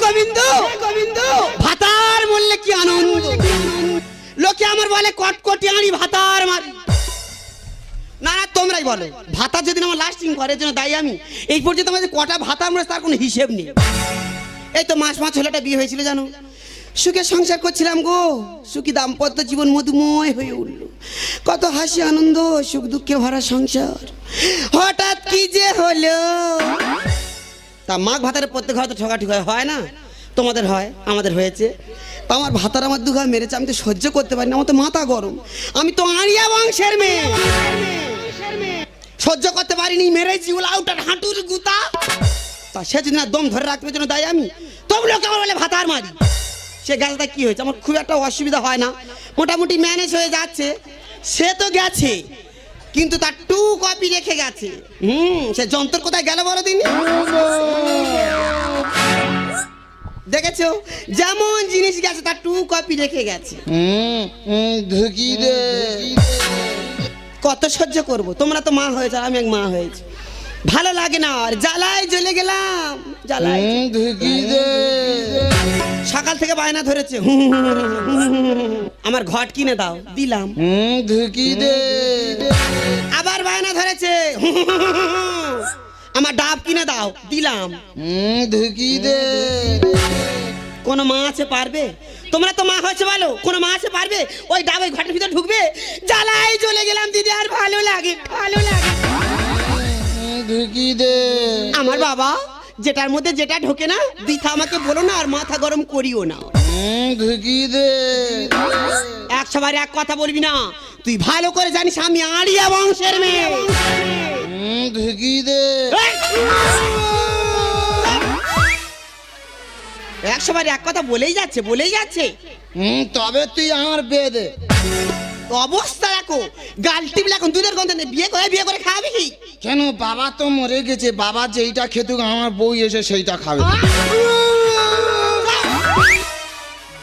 গোবিন্দ ভাতার বললে কি আনন্দ। লোকে আমার বলে কটকটি আনি ভাতার মারি। না না তোমরাই বলো, ভাতা যদি আমার লাস্টিং করে জন্য দায়ী আমি। এই পর্যন্ত আমাদের কটা ভাতা আমরা তার কোনো হিসেব নেই। এই তো মাস ছেলেটা বিয়ে হয়েছিল জানো, সুখে সংসার করছিলাম গো, সুখী দাম্পত্য জীবন মধুময় হয়ে উঠল। কত হাসি আনন্দ সুখ দুঃখে ভরা সংসার, হঠাৎ কি যে হলো। তা মাঘ ভাতারে প্রত্যেক ঘরে তো ঠকাঠকি হয় না, তোমাদের হয় আমাদের হয়েছে। তা আমার ভাতার আমার দুঘা মেরেছে, আমি তো সহ্য করতে পারি না, আমার তো মাথা গরম। আমি তো আড়িয়া বংশের মেয়ে, সহ্য করতে পারিনি, মেরেছি উলাউটার হাঁটুর গুতা। তা সে যদি না দম ধরে রাখবে জন্য দায়ী আমি, তবু লোকে আমার বলে ভাতার মারি। সে গাছটা কি হয়েছে, আমার খুব একটা অসুবিধা হয় না, মোটামুটি ম্যানেজ হয়ে যাচ্ছে। সে তো গেছে কিন্তু তার টু কপি রেখে গেছে। সে যন্ত্র কোথায় গেল বলো দিন। দেখেছো যেমন জিনিস গেছে তার টু কপি রেখে গেছে। ঢুকি দে। কত সহ্য করব, তোমরা তো মা হয়েছে, আমি এক মা হয়েছি, ভালো লাগে না। আর জ্বালায় জ্বলে গেলাম, জ্বালায় ঢুকি দে। সকাল থেকে বায়না ধরেছে, আমার ঘট কিনে দাও, দিলাম। ঢুকি দে। আবার বায়না ধরেছে, আমার ডাব কিনে দাও, দিলাম। ঢুকি দে। কোন মা আছে পারবে? তোমরা তো মা হয়েছে বলো, কোন মা আছে পারবে ওই ডাব ওই ঘটের ভিতর ঢুকবে? জ্বালাই চলে গেলাম দিদি, আর ভালো লাগে, ভালো লাগে। ঢুকি দে। আমার বাবা যেটার মধ্যে যেটা ঢোকে না দিথা আমাকে বলো না, আর মাথা গরম করিও না। ঢুকি দে। একশোবার এক কথা বলবি না, তুই ভালো করে জানিস আমি আড়িয়া বংশের মেয়ে। ঢুকি দে। একশোবার এক কথা বলেই যাচ্ছে, বলেই যাচ্ছে। তবে তুই আমার বিয়ে দে। অবস্থা দেখো, গাল টিপলে এখন দুধের গন্ধ নেই, বিয়ে করে খাবি কি? কেন, বাবা তো মরে গেছে, বাবা যেইটা খেতুক আমার বউ এসে সেইটা খাবে।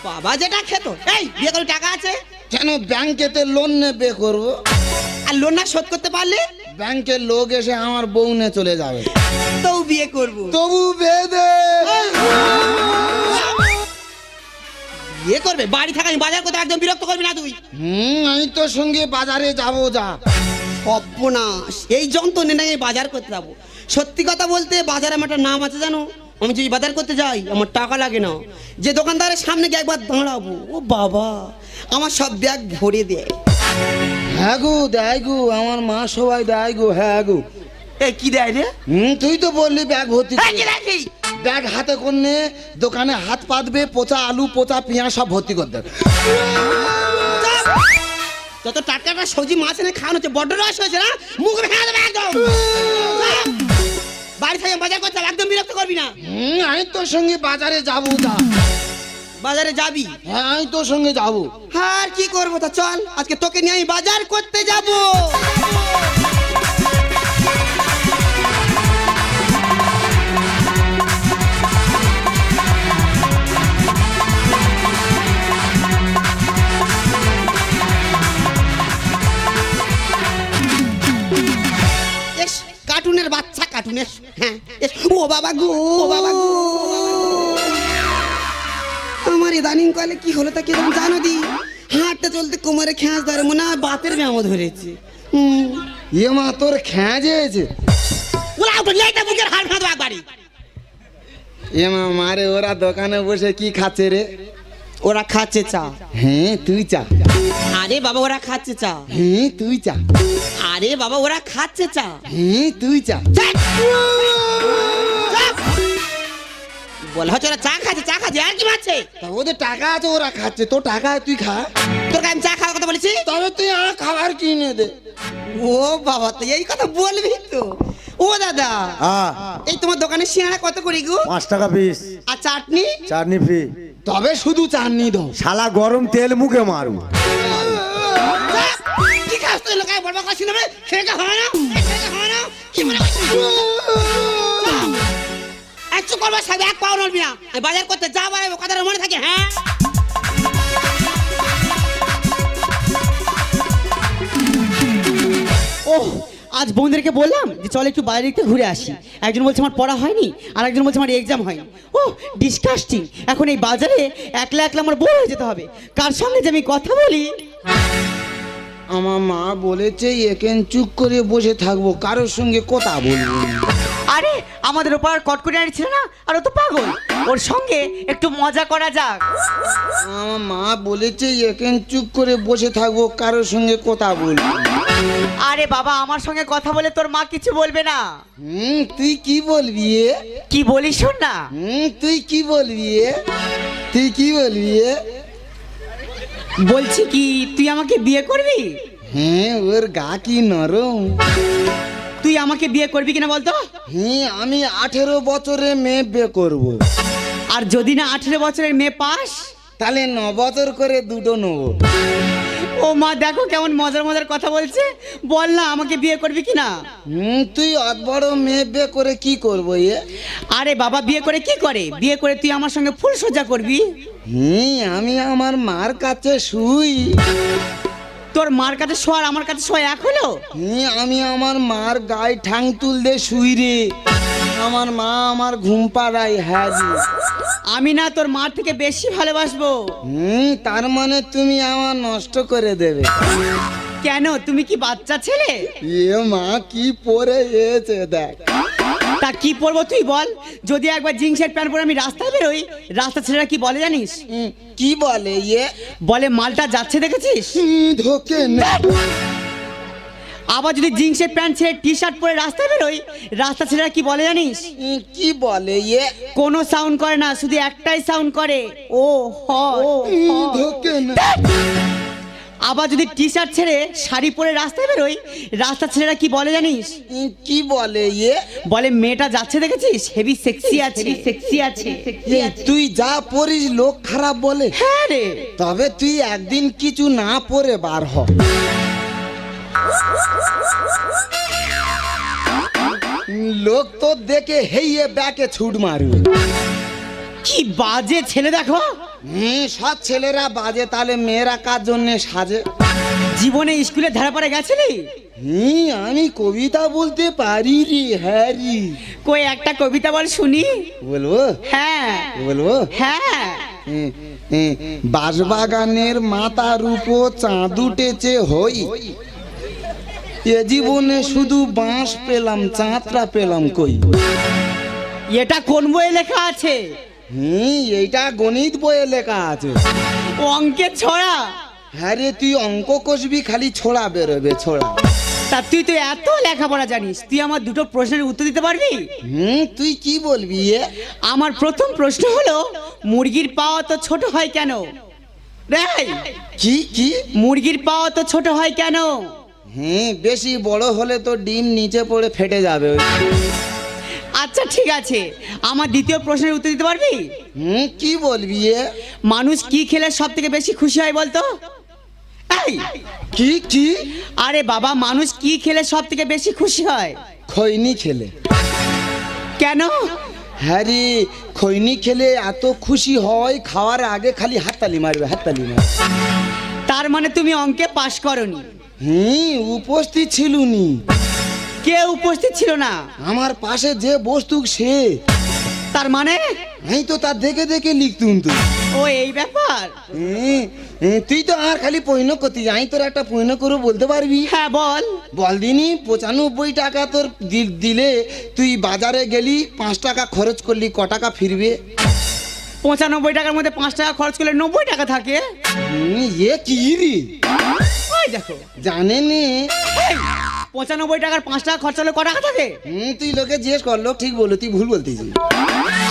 বাবা যেটা খেত, এই বিয়ে করে টাকা আছে কেন, ব্যাংকেতে লোন নে বিয়ে করবো। আর লোন না শোধ করতে পারলে ব্যাংকের লোক এসে আমার বউ নিয়ে চলে যাবে, তো বিয়ে করবো। তবু বিয়ে দে। বিয়ে করবে, বাড়ি থাকা আমি বাজার করতে একদম বিরক্ত করবি না তুই। আমি তোর সঙ্গে বাজারে যাবো, যা। সর্বনাশ, এই যন্ত্র নেই বাজার করতে যাবো। সত্যি কথা বলতে বাজারে আমার একটা নাম আছে জানো, আমি যদি বাজার করতে যাই আমার টাকা লাগে না, যে দোকানদারের সামনে গিয়ে একবার দাঁড়াবো, ও বাবা আমার সব ব্যাগ ভরে দেয়। হ্যাঁ গো, দেয় গো, আমার মা সবাই দেয় গো। হ্যাঁ গো। এই কি দেয় রে? তুই তো বললি ব্যাগ ভর্তি। দেখি ব্যাগ হাতে করলে দোকানে হাত পাতবে, পচা আলু পচা পেঁয়াজ সব ভর্তি করে দেবে। যত টাটকা সবজি মাছ এনে খাওয়ানো হচ্ছে, বড্ড রস হয়েছে না, মুখ ভেঙে দেবে একদম। বাড়ি থেকে বাজার করতে একদম বিরক্ত করবি না। আমি তোর সঙ্গে বাজারে যাবো, যা। বাজারে যাবি? হ্যাঁ, আমি তোর সঙ্গে যাবো। আর কি করবো, তা চল আজকে তোকে নিয়ে আমি বাজার করতে যাবো। কার্টুনের বাচ্চা, কার্টুনের। হ্যাঁ, ও বাবা গো, ও বাবা গো, আমার ইদানিং কালে কি হলো তা কেমন জানো দি, হাঁটতে চলতে কোমরে খেঁচ ধরে, মনে হয় বাতের ব্যায়াম ধরেছে। ইয়ে মা, তোর খেঁজেছে। ইয়ে মা, মারে ওরা দোকানে বসে কি খাচ্ছে রে? ওরা খাচ্ছে চা। হ্যাঁ, তুই চা। আরে বাবা ওরা খাচ্ছে চা। হ্যাঁ, তুই চা। আরে বাবা ওরা খাচ্ছে চা। হ্যাঁ, তুই চা। বলা হচ্ছে ওরা চা খাচ্ছে, চা খাচ্ছে, আর কি মারছে? তা ওদের টাকা আছে, ওরা খাচ্ছে, তোর টাকা তুই খা। তোকে আমি চা খাওয়ার কথা বলেছি? তবে তুই আমার খাবার কিনে দে। ও বাবা, তো এই কথা বলবি তো। ও দাদা, এই তোমার দোকানের সিঙ্গাড়া কত করে গো? 5 টাকা পিস। আর চাটনি? চাটনি ফ্রি। তবে শুধু চাটনি দাও। শালা গরম তেল মুখে মারু। কি খাস তুই? লোকায় বড় কথা শুনবে, খেয়ে হয় না, খেয়ে হয় না, কি মনে করছিস? একটু করবো সব, এক পাও নড়বি না। বাজার করতে যা বাড়াবো, কথাটা মনে থাকে। হ্যাঁ, ও আজ বোনদেরকে বললাম যে চল একটু বাইরে একটু ঘুরে আসি। একজন বলছে আমার পড়া হয়নি, আর একজন বলছে আমার এক্সাম হয়নি। ও ডিসকাস্টিং। এখন এই বাজারে একলা একলা আমার বোর হয়ে যেতে হবে। কার সঙ্গে যে আমি কথা বলি? আমার মা বলেছে এখান চুপ করে বসে থাকবো, কারোর সঙ্গে কথা বলবো না। আরে আমাদের ওপার কটকটিয়ারি ছিল না, আর ও তো পাগল, ওর সঙ্গে একটু মজা করা যাক। আমার মা বলেছে এখান চুপ করে বসে থাকবো, কারোর সঙ্গে কথা বলবো না। আরে বাবা, আমার সঙ্গে কথা বলে তোর মা কিছু বলবে না। তুই কি বলবি এ? কি বলিস শোন না। তুই কি বলবি এ? তুই কি বলবি এ? বলছি কি, তুই আমাকে বিয়ে করবি? হ্যাঁ, ওর গা কি নরম। তুই আমাকে বিয়ে করবি কিনা বলতো? হ্যাঁ, আমি 18 বছরে মেয়ে বিয়ে করবো। আর যদি না 18 বছরের মেয়ে পাস, তাহলে 9 বছর করে দুটো নেবো। ও মা, দেখো কেমন মজার মজার কথা বলছে। বল না, আমাকে বিয়ে করবি কিনা? তুই অত বড় মেয়ে বিয়ে করে কি করবো এ? আরে বাবা, বিয়ে করে কি করে? বিয়ে করে তুই আমার সঙ্গে ফুল সজ্জা করবি। আমি আমার মার কাছে শুই। তোর মার কাছে শোয়ার আমার কাছে শোয়া এক হলো? আমি আমার মার গায়ে ঠাং তুলতে শুই রে। আমার মা আমার ঘুম পাড়ায়। হ্যাঁ জি। আমি না তোর মার থেকে বেশি ভালোবাসবো। তার মানে তুমি আমার নষ্ট করে দেবে? কেন, তুমি কি বাচ্চা ছেলে? এ মা, কি পরে এসে দেখ। তা কি পরবো তুই বল? যদি একবার জিন্সের প্যান্ট পরে আমি রাস্তায় বেরোই, রাস্তা ছেলেরা কি বলে জানিস? কি বলে এ? বলে মালটা যাচ্ছে, দেখেছিস? ধোকে না। আবার যদি জিন্সের প্যান্ট ছেড়ে টি শার্ট পরে রাস্তায় বেরোই, রাস্তা ছেলেরা কি বলে জানিস? কি বলে এ? কোনো সাউন্ড করে না, শুধু একটাই সাউন্ড করে, ও হ। ধোকে না। আবার যদি টি শার্ট ছেড়ে শাড়ি পরে রাস্তায় বেরোই, রাস্তা ছেলেরা কি বলে জানিস? কি বলে এ? বলে মেয়েটা যাচ্ছে, দেখেছিস? হেভি সেক্সি আছে, সেক্সি আছে। তুই যা পরিস লোক খারাপ বলে। হ্যাঁ রে। তবে তুই একদিন কিছু না পরে বার হ। লোক তো দেখে হেইয়ে ব্যাকে ছুট মারবে। কি বাজে ছেলে দেখো। সব ছেলেরা বাজে, তাহলে মেয়েরা কার জন্য সাজে? জীবনে স্কুলে ধারে পড়ে গেছিলি? আমি কবিতা বলতে পারি রে। হ্যাঁ রি। কই একটা কবিতা বল শুনি। বলবো? হ্যাঁ বলবো? হ্যাঁ। বাঁশবাগানের মাথার উপর চাঁদ উঠেছে হই, এ জীবনে শুধু বাঁশ পেলাম, চাঁদটা পেলাম কই। এটা কোন বইয়ে লেখা আছে? এইটা গণিত বইয়ে লেখা আছে। অঙ্কের ছড়া? হ্যাঁ রে, তুই অঙ্ক কষবি, খালি ছোড়া বেরোবে, ছোড়া। তা তুই তো এত লেখাপড়া জানিস, তুই আমার দুটো প্রশ্নের উত্তর দিতে পারবি? তুই কি বলবি এ? আমার প্রথম প্রশ্ন হলো, মুরগির পা তো ছোট হয় কেন? রে, কি কি? মুরগির পা তো ছোট হয় কেন? বেশি বড় হলে তো ডিম নিচে পড়ে ফেটে যাবে। আচ্ছা ঠিক আছে, আমার দ্বিতীয় প্রশ্নের উত্তর দিতে পারবি? কি বলবি এ? মানুষ কি খেলে সব থেকে বেশি খুশি হয় বলতো? এই, কি কি? আরে বাবা, মানুষ কি খেলে সব থেকে বেশি খুশি হয়? খৈনি খেলে। কেন? হ্যাঁ রে, খৈনি খেলে এত খুশি হয়, খাওয়ার আগে খালি হাততালি মারবে, হাততালি মারবে। তার মানে তুমি অঙ্কে পাশ করনি? উপস্থিত ছিলুনি। কে উপস্থিত ছিল না? আমার পাশে যে বস্তু সে। তার মানে? আমি তো তার দেখে দেখে লিখতুম। তুই ও এই ব্যাপার। তুই তো আর খালি পয়ন করতি, আমি তোর একটা পয়ন করে বলতে পারবি? হ্যাঁ বল। বল দিনি, 95 টাকা তোর দিলে তুই বাজারে গেলি, 5 টাকা খরচ করলি, ক টাকা ফিরবে? 95 টাকার মধ্যে 5 টাকা খরচ করলে 90 টাকা থাকে। এ কি রে? ওই দেখো, জানে নে। 95 টাকার 5 টাকা খরচ হলে ক টাকা থাকে? তুই লোকে জিজ্ঞেস কর, লোক ঠিক বলো, তুই ভুল বলতেছিস।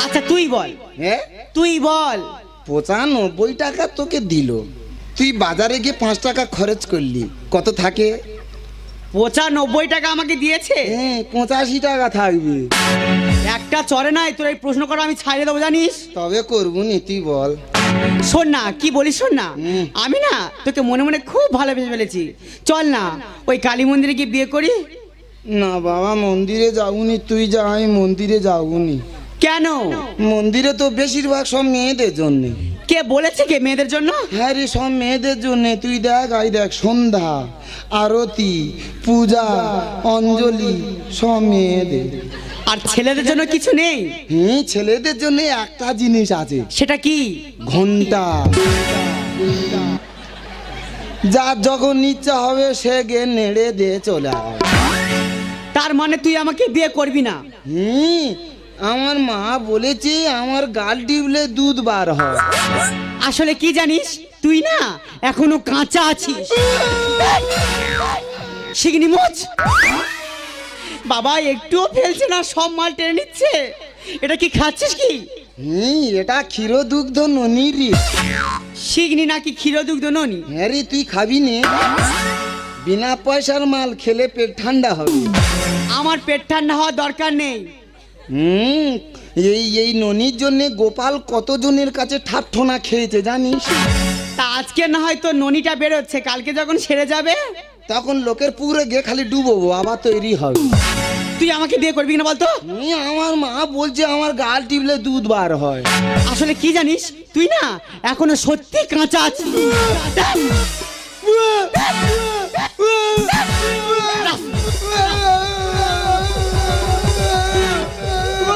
আচ্ছা তুই বল। হ্যাঁ, তুই বল। 95 টাকা তোকে দিল, তুই বাজারে গিয়ে 5 টাকা খরচ করলি, কত থাকে? 95 টাকা আমাকে দিয়েছে। 85 টাকা থাকবে। একটা চরে নাই, তোর এই প্রশ্ন করা আমি ছাড়িয়ে দেবো জানিস। তবে করবো নি, তুই বল। শোন না, কি বলিস শোন না, আমি না তোকে মনে মনে খুব ভালোবেসে ফেলেছি। চল না ওই কালী মন্দিরে গিয়ে বিয়ে করি। না বাবা, মন্দিরে যাবনি, তুই যা, আমি মন্দিরে যাবনি। কেন? মন্দিরে তো বেশিরভাগ সব মেয়েদের জন্য। কে বলেছে কে মেয়েদের জন্য? হ্যাঁ রে, সব মেয়েদের জন্য। তুই দেখ, আই দেখ, সন্ধ্যা, আরতি, পূজা, অঞ্জলি সব মেয়েদের। আর ছেলেদের জন্য কিছু নেই? ছেলেদের জন্য একটা জিনিস আছে। সেটা কি? ঘন্টা। যার যখন ইচ্ছা হবে সে গে নেড়ে দিয়ে চলে আসবে। তার মানে তুই আমাকে বিয়ে করবি না? আমার মা বলেছে আমার গাল টিপলে দুধ বার হয়। আসলে কি জানিস, তুই না এখনো কাঁচা আছিস। শিগনি মোচ। বাবা একটুও ফেলছে না, সব মাল টেনে নিচ্ছে। এটা কি খাচ্ছিস কি? এটা ক্ষীর দুগ্ধ ননির। শিগনি নাকি ক্ষীর দুগ্ধ ননি? হ্যাঁ রে, তুই খাবি নে? বিনা পয়সার মাল খেলে পেট ঠান্ডা হবে। আমার পেট ঠান্ডা হওয়ার দরকার নেই। এই ননির জন্য গোপাল কতজনের কাছে ঠাট্টনা খেয়েছে জানিস? তা আজকে না হয়তো ননিটা বেরোচ্ছে, কালকে যখন সেরে যাবে তখন লোকের পুরে গিয়ে খালি ডুবোবো, আবার তৈরি হবে। তুই আমাকে বিয়ে করবি না বলতো? আমার মা বলছে আমার গাল টিপলে দুধ বার হয়। আসলে কি জানিস, তুই না এখনো সত্যি কাঁচা আছিস।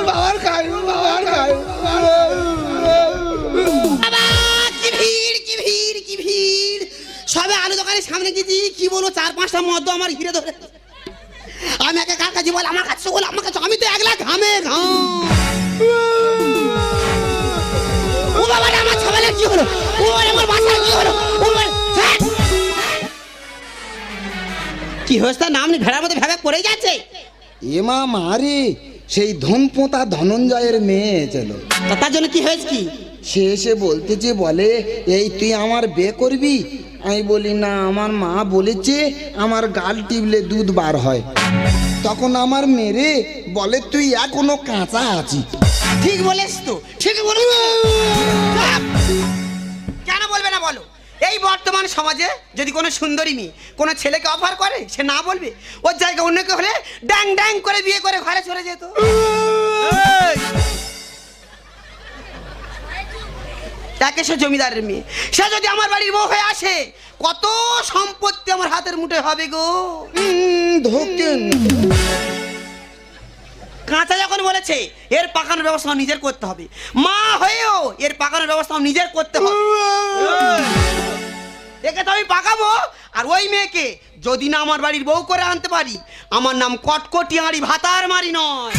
বাবার খাই, বাবার খাই। কি ভিড়! সবে আলু দোকানের সামনে গেছি, কি বলবো, 4-5টা মদ্য আমার ঘিরে ধরে। আমি একা কার কাছে বল, আমার কাছে বল, আমার কাছে। আমি তো একলা ঘামে ঘাম। ও বাবা, আমার ছাগলের কি হলো? ও আমার বাচ্চার কি হলো? কি হয়েছে? নাম নেই, ভেড়ার মধ্যে ভেড়া পড়ে যাচ্ছে। এমা মারে, সেই ধনপোতা ধনঞ্জয়ের মেয়ে চলো। তার জন্য কি হয়েছে কি? সে এসে বলতেছে, বলে এই তুই আমার বিয়ে করবি? আমি বলি না, আমার মা বলেছে আমার গাল টিপলে দুধ বার হয়। তখন আমার মেরে বলে তুই এখনো কাঁচা আছিস। ঠিক বলেছ তো, ঠিক বলেছ। কেন বলবে না বলো? এই বর্তমান সমাজে যদি কোনো সুন্দরী মেয়ে কোনো ছেলেকে অফার করে, সে না বলবে? ওর জায়গায় অন্য কেউ হলে ড্যাং ড্যাং করে বিয়ে করে ঘরে চলে যেত। তাকে সে জমিদারের মেয়ে, সে যদি আমার বাড়ির বউ হয়ে আসে, কত সম্পত্তি আমার হাতের মুঠে হবে গো। ধোকেন কাঁচা যখন বলেছে, এর পাকানোর ব্যবস্থা নিজের করতে হবে। মা হয়েও এর পাকানোর ব্যবস্থা নিজের করতে হবে। একে তো আমি পাকাবো, আর ওই মেয়েকে যদি না আমার বাড়ির বউ করে আনতে পারি, আমার নাম কটকটিয়ারি ভাতার মারি নয়।